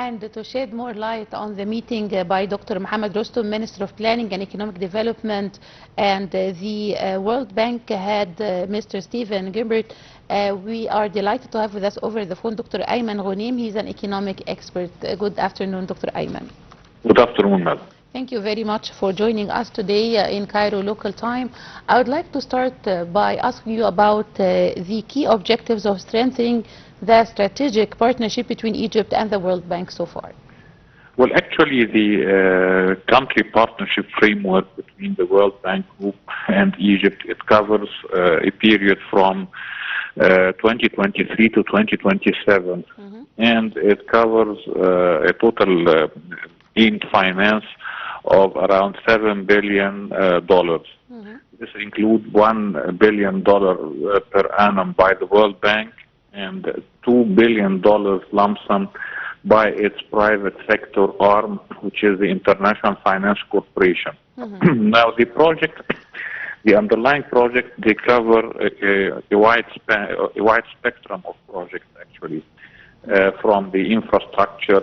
And to shed more light on the meeting by Dr. Mohammed Rostom, Minister of Planning and Economic Development, and the World Bank head, Mr. Stephen Gilbert, we are delighted to have with us over the phone Dr. Ayman Ghoneim. He's an economic expert. Good afternoon, Dr. Ayman. Good afternoon, madam. Thank you very much for joining us today in Cairo local time. I would like to start by asking you about the key objectives of strengthening the strategic partnership between Egypt and the World Bank so far. Well, actually, the country partnership framework between the World Bank Group and Egypt, it covers a period from 2023 to 2027, and it covers a total in finance of around $7 billion. This includes $1 billion per annum by the World Bank and $2 billion lump sum by its private sector arm, which is the International Finance Corporation. Now, the underlying project, they cover a wide spectrum of projects, actually, from the infrastructure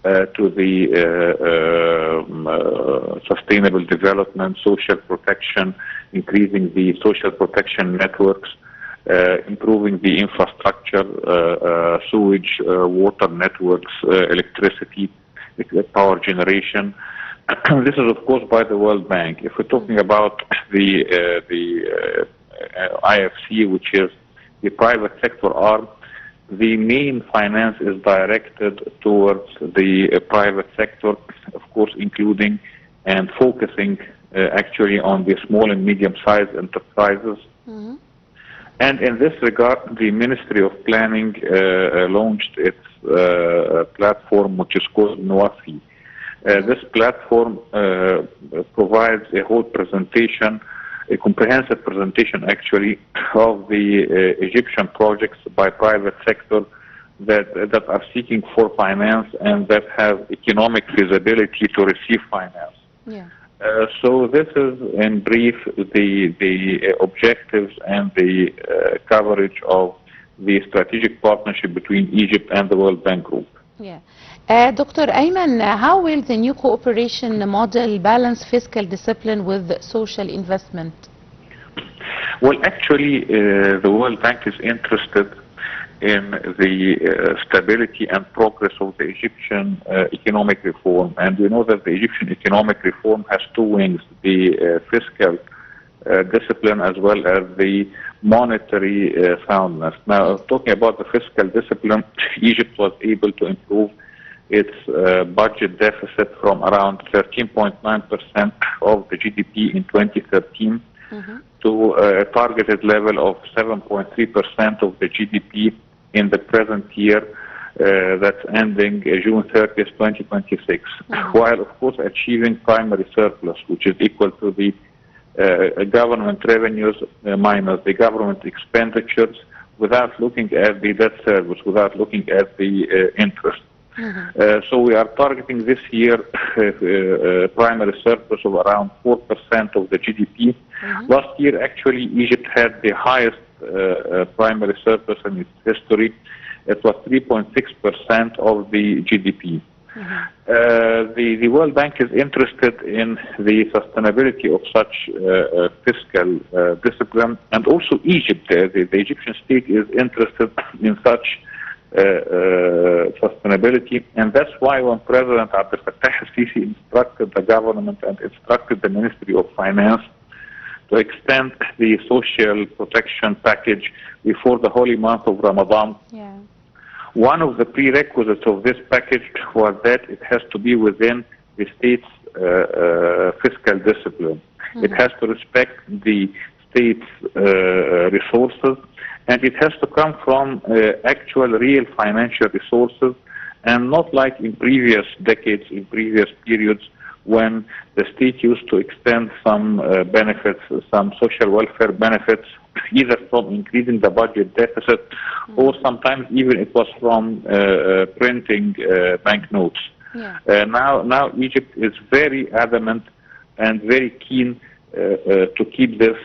to the sustainable development, social protection, increasing the social protection networks, improving the infrastructure, sewage, water networks, electricity, power generation. This is, of course, by the World Bank. If we're talking about the IFC, which is the private sector arm, the main finance is directed towards the private sector, of course, including and focusing actually on the small and medium-sized enterprises. And in this regard, the Ministry of Planning launched its platform, which is called NOAFI. This platform provides a whole presentation, a comprehensive presentation, actually, of the Egyptian projects by private sector that are seeking for finance and that have economic feasibility to receive finance. So this is, in brief, the objectives and the coverage of the strategic partnership between Egypt and the World Bank Group. Dr. Ayman, how will the new cooperation model balance fiscal discipline with social investment? Well, actually, the World Bank is interested in the stability and progress of the Egyptian economic reform. And we know that the Egyptian economic reform has two wings, the fiscal discipline as well as the monetary soundness. Now, talking about the fiscal discipline, Egypt was able to improve its budget deficit from around 13.9% of the GDP in 2013 to a targeted level of 7.3% of the GDP in the present year that's ending June 30th, 2026, while, of course, achieving primary surplus, which is equal to the government revenues minus the government expenditures without looking at the debt service, without looking at the interest. So we are targeting this year primary surplus of around 4% of the GDP. Last year, actually, Egypt had the highest primary surplus in its history. It was 3.6% of the GDP. The World Bank is interested in the sustainability of such fiscal discipline, and also Egypt, the Egyptian state is interested in such sustainability, and that's why when President Abdel Fattah al-Sisi instructed the government and instructed the Ministry of Finance to extend the social protection package before the holy month of Ramadan. One of the prerequisites of this package was that it has to be within the state's fiscal discipline. It has to respect the state's resources, and it has to come from actual real financial resources, and not like in previous decades, in previous periods, when the state used to extend some benefits, some social welfare benefits, either from increasing the budget deficit, or sometimes even it was from printing banknotes. Now Egypt is very adamant and very keen to keep this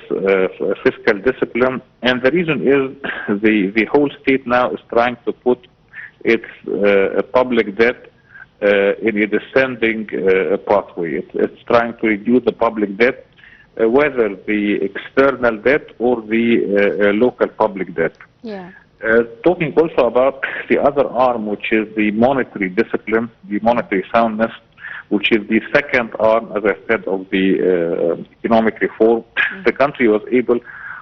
fiscal discipline, and the reason is the whole state now is trying to put its public debt in a descending pathway. It's trying to reduce the public debt, whether the external debt or the local public debt. Yeah. Talking also about the other arm, which is the monetary discipline, the monetary soundness, which is the second arm, as I said, of the economic reform. The country was able,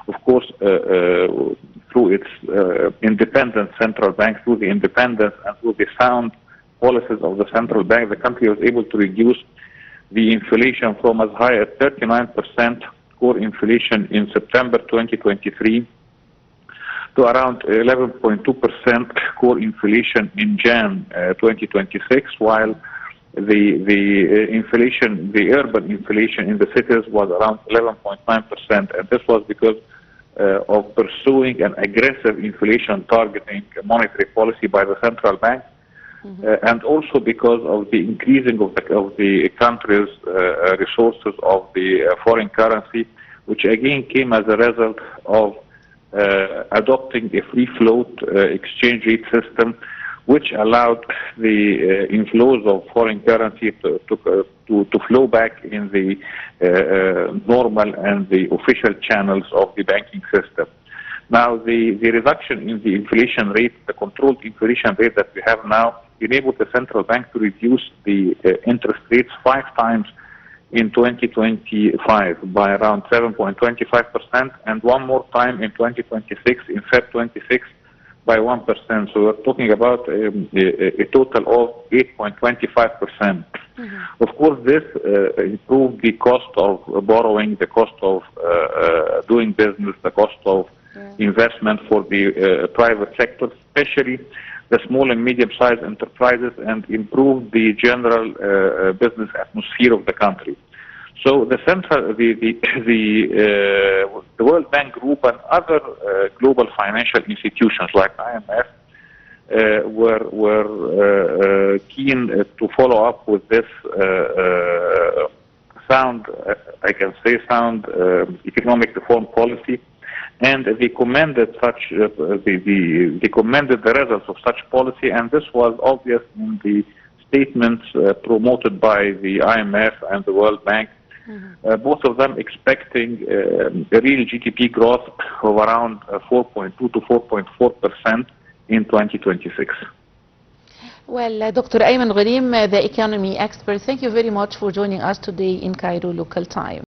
of course, through its independent central bank, through the independence and through the sound policies of the central bank, the country was able to reduce the inflation from as high as 39% core inflation in September 2023 to around 11.2% core inflation in Jan 2026, while the inflation, the urban inflation in the cities was around 11.9%, and this was because of pursuing an aggressive inflation targeting monetary policy by the central bank, and also because of the increasing of the country's resources of the foreign currency, which again came as a result of adopting a free float exchange rate system, which allowed the inflows of foreign currency to flow back in the normal and the official channels of the banking system. Now, the reduction in the inflation rate, the controlled inflation rate that we have now, enabled the central bank to reduce the interest rates 5 times in 2025 by around 7.25%, and one more time in 2026, in Feb 26, by 1%. So we're talking about a total of 8.25%. Of course, this improved the cost of borrowing, the cost of doing business, the cost of investment for the private sector, especially the small and medium-sized enterprises, and improved the general business atmosphere of the country. So the World Bank Group and other global financial institutions like IMF were keen to follow up with this sound, I can say, sound economic reform policy, and they commended they commended the results of such policy, and this was obvious in the statements promoted by the IMF and the World Bank. Both of them expecting a real GDP growth of around 4.2 to 4.4% in 2026. Well, Dr. Ayman Ghoneim, the economy expert, thank you very much for joining us today in Cairo local time.